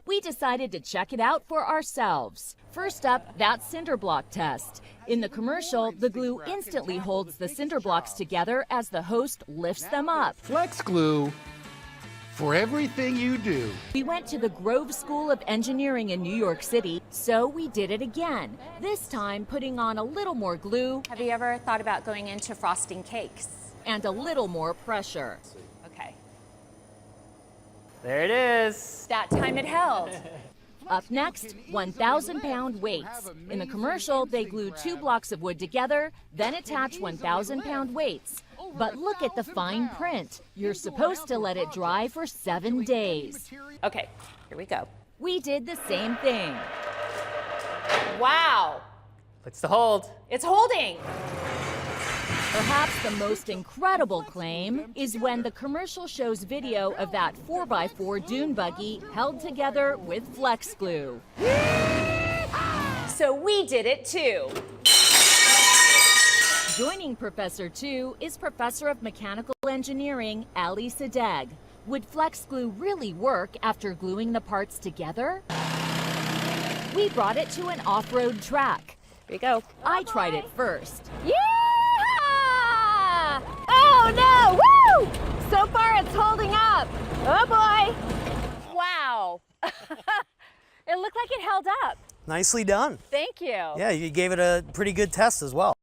we decided to check it out for ourselves. First up, that cinder block test. In the commercial, the glue instantly holds the cinder blocks together as the host lifts them up. Flex glue for everything you do. We went to the Grove School of Engineering in New York City, so we did it again, this time putting on a little more glue. Have you ever thought about going into frosting cakes? And a little more pressure. Okay. There it is. That time it held. Up next, 1,000-pound weights. In the commercial, they glue 2 blocks of wood together, then attach 1,000-pound weights. But look at the fine print. You're supposed to let it dry for 7 days. Okay, here we go. We did the same thing. Wow, Puts the hold. it's holding. Perhaps the most incredible claim is when the commercial shows video of that 4x4 dune buggy held together with flex glue. So we did it too. Joining Professor 2 is Professor of Mechanical Engineering, Sadegh. Would flex glue really work after gluing the parts together? We brought it to an off-road track. Here we go. I tried it first. Yeah! Oh no! Woo! So far it's holding up. Oh boy! Wow. It looked like it held up. Nicely done. Thank you. Yeah, you gave it a pretty good test as well.